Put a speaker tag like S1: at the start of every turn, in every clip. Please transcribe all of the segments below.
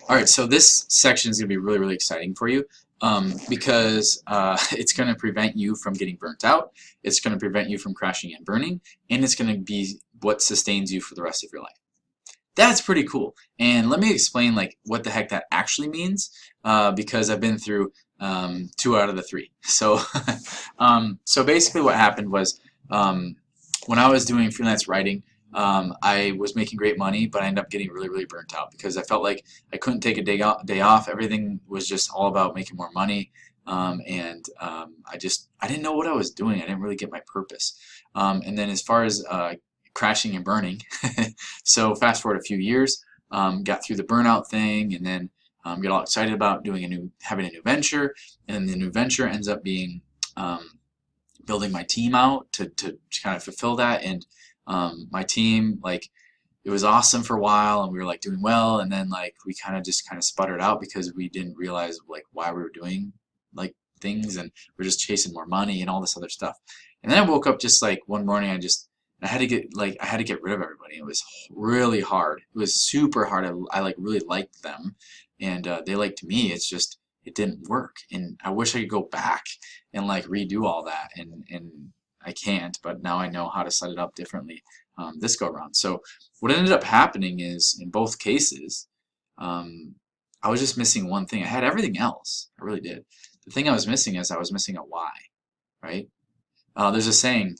S1: All right, so this section is going to be really, really exciting for you because it's going to prevent you from getting burnt out, it's going to prevent you from crashing and burning, and it's going to be what sustains you for the rest of your life. That's pretty cool. And let me explain like what the heck that actually means because I've been through 2 out of the 3. So, so basically what happened was when I was doing freelance writing, I was making great money, but I ended up getting really, really burnt out because I felt like I couldn't take a day off. Everything was just all about making more money, I didn't know what I was doing. I didn't really get my purpose. And then as far as crashing and burning, so fast forward a few years, got through the burnout thing, and then get all excited about having a new venture, and then the new venture ends up being building my team out to kind of fulfill that. And my team, like, it was awesome for a while, and we were like doing well, and then like we kind of sputtered out because we didn't realize like why we were doing like things, and we're just chasing more money and all this other stuff. And then I woke up just like one morning, I had to get rid of everybody. It was really hard. It was super hard. I like really liked them, and they liked me. It's just it didn't work, and I wish I could go back and like redo all that, and I can't. But now I know how to set it up differently this go around. So what ended up happening is in both cases, I was just missing one thing. I had everything else. I really did. The thing I was missing is I was missing a why, right? There's a saying,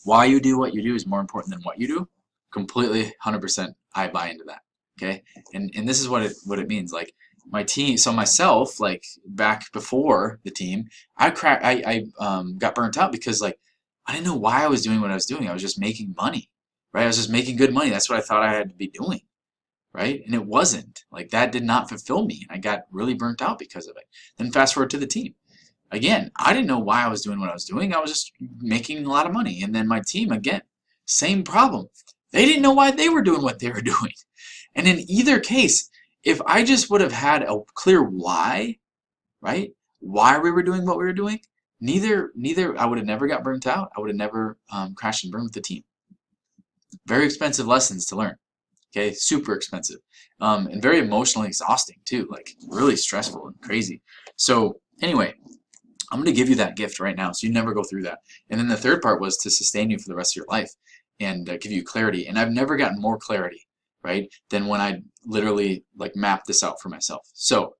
S1: why you do what you do is more important than what you do. Completely, 100%, I buy into that. Okay, and this is what it means. Like my team, so myself, like back before the team, I got burnt out because like I didn't know why I was doing what I was doing. I was just making money, right? I was just making good money. That's what I thought I had to be doing, right? And it wasn't. Like that did not fulfill me. I got really burnt out because of it. Then fast forward to the team. Again, I didn't know why I was doing what I was doing. I was just making a lot of money. And then my team, again, same problem. They didn't know why they were doing what they were doing. And in either case, if I just would have had a clear why, right? Why we were doing what we were doing, neither I would have never got burnt out. I would have never crashed and burned with the team. Very expensive lessons to learn. Okay, super expensive. And very emotionally exhausting too, like really stressful and crazy. So anyway, I'm going to give you that gift right now so you never go through that. And then the third part was to sustain you for the rest of your life and give you clarity. And I've never gotten more clarity, right, than when I literally like mapped this out for myself. So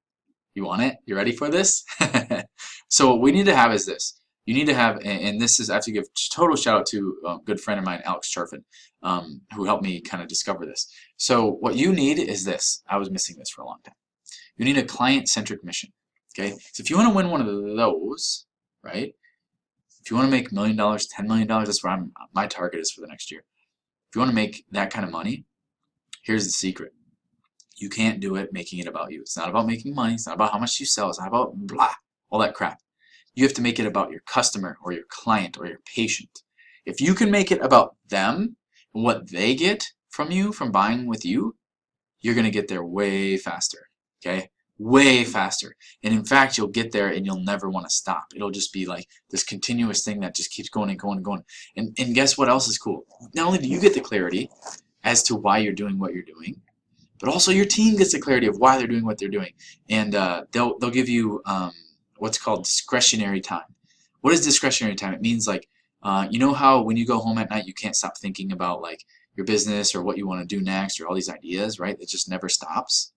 S1: you want it? You ready for this? So what we need to have is this. You need to have, and this is, I have to give total shout out to a good friend of mine, Alex Charfin, who helped me kind of discover this. So what you need is this. I was missing this for a long time. You need a client-centric mission. Okay, so if you want to win one of those, right? If you want to make $1 million, $10 million, that's where my target is for the next year. If you want to make that kind of money, here's the secret. You can't do it making it about you. It's not about making money. It's not about how much you sell. It's not about blah, all that crap. You have to make it about your customer or your client or your patient. If you can make it about them and what they get from you, from buying with you, you're going to get there way faster, okay? Way faster. And in fact, you'll get there and you'll never want to stop. It'll just be like this continuous thing that just keeps going and going and going. And guess what else is cool? Not only do you get the clarity as to why you're doing what you're doing, but also your team gets the clarity of why they're doing what they're doing. And they'll give you what's called discretionary time. What is discretionary time? It means like, you know how when you go home at night, you can't stop thinking about like your business or what you want to do next or all these ideas, right? It just never stops.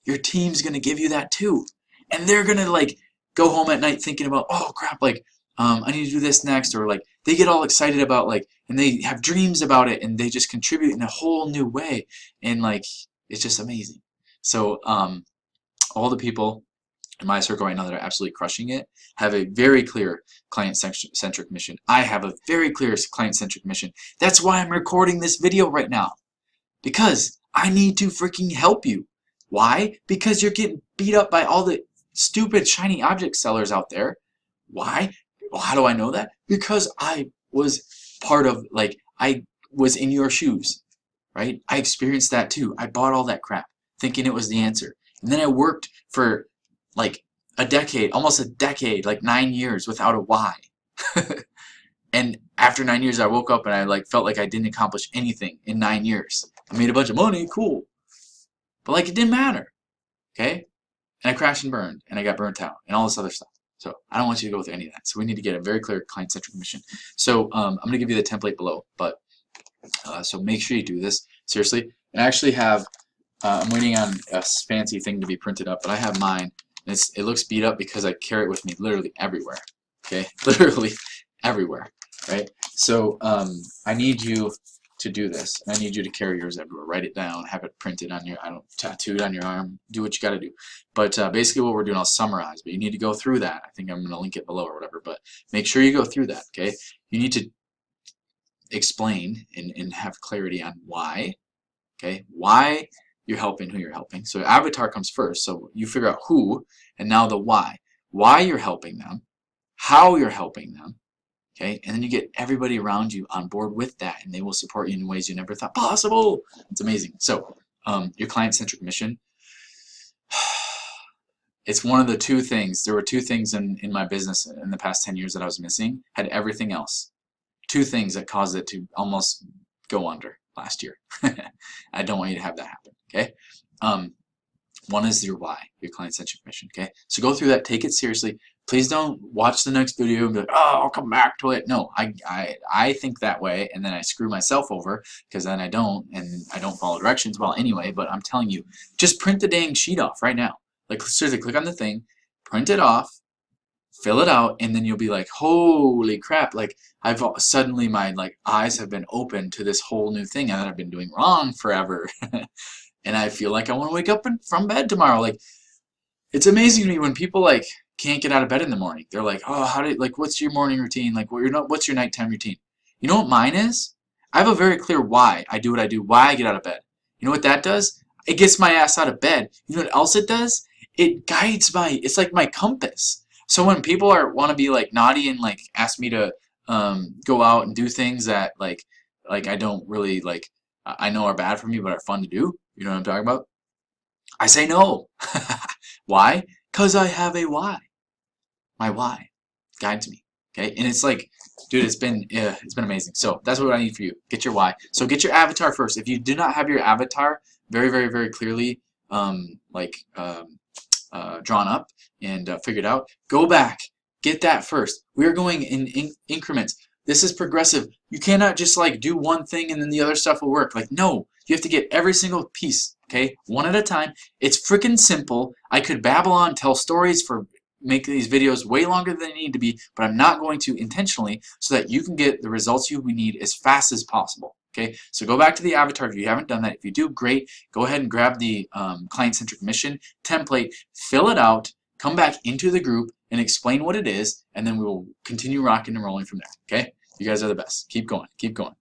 S1: Your team's going to give you that too. And they're going to like go home at night thinking about, oh crap, like I need to do this next, or like they get all excited about like, and they have dreams about it, and they just contribute in a whole new way. And like, it's just amazing. So all the people in my circle right now that are absolutely crushing it have a very clear client-centric mission. I have a very clear client-centric mission. That's why I'm recording this video right now, because I need to freaking help you. Why? Because you're getting beat up by all the stupid shiny object sellers out there. Why? Well, how do I know that? Because I was part of, like, I was in your shoes, right? I experienced that too. I bought all that crap thinking it was the answer. And then I worked for like a decade, almost a decade, like 9 years without a why. And after 9 years, I woke up and I like felt like I didn't accomplish anything in 9 years. I made a bunch of money, cool. But like it didn't matter. okay? And I crashed and burned, and I got burnt out, and all this other stuff. So I don't want you to go through any of that. So we need to get a very clear client-centric mission. So I'm going to give you the template below, but so make sure you do this seriously. And I actually have, I'm waiting on a fancy thing to be printed up, but I have mine. And it looks beat up because I carry it with me literally everywhere. Okay, literally everywhere, right? So I need you to do this. I need you to carry yours everywhere. Write it down, have it printed on your, tattooed on your arm. Do what you got to do. But basically what we're doing, I'll summarize. But you need to go through that. I think I'm going to link it below or whatever. But make sure you go through that. Okay, you need to explain and have clarity on why. Okay, why you're helping who you're helping. So avatar comes first. So you figure out who, and now the why. Why you're helping them, how you're helping them. Okay, and then you get everybody around you on board with that, and they will support you in ways you never thought possible. It's amazing. So your client-centric mission, it's one of the two things. There were two things in my business in the past 10 years that I was missing. Had everything else. Two things that caused it to almost go under last year. I don't want you to have that happen. Okay. One is your why, your client-centric mission. Okay. So go through that. Take it seriously. Please don't watch the next video and be like, oh, I'll come back to it. No, I think that way, and then I screw myself over because then I don't, and I don't follow directions well anyway. But I'm telling you, just print the dang sheet off right now. Like seriously, click on the thing, print it off, fill it out, and then you'll be like, holy crap, like I've suddenly my eyes have been opened to this whole new thing that I've been doing wrong forever. And I feel like I want to wake up from bed tomorrow. Like, it's amazing to me when people like can't get out of bed in the morning. They're like, oh, what's your morning routine? Like, what's your nighttime routine? You know what mine is? I have a very clear why I do what I do, why I get out of bed. You know what that does? It gets my ass out of bed. You know what else it does? It guides it's like my compass. So when people want to be like naughty and like ask me to go out and do things that like I don't really like, I know are bad for me but are fun to do, you know what I'm talking about? I say no. Why? Because I have a why. My why guides me. Okay, and it's like, dude, it's been amazing. So that's what I need for you. Get your why. So get your avatar first. If you do not have your avatar very, very, very clearly drawn up and figured out, go back. Get that first. We are going in increments. This is progressive. You cannot just like do one thing and then the other stuff will work. Like, no, you have to get every single piece. Okay, one at a time. It's freaking simple. I could babble on, tell stories make these videos way longer than they need to be, but I'm not going to intentionally so that you can get the results you need as fast as possible. Okay, so go back to the avatar if you haven't done that. If you do, great. Go ahead and grab the client-centric mission template, fill it out, come back into the group and explain what it is, and then we will continue rocking and rolling from there. Okay, you guys are the best. Keep going. Keep going.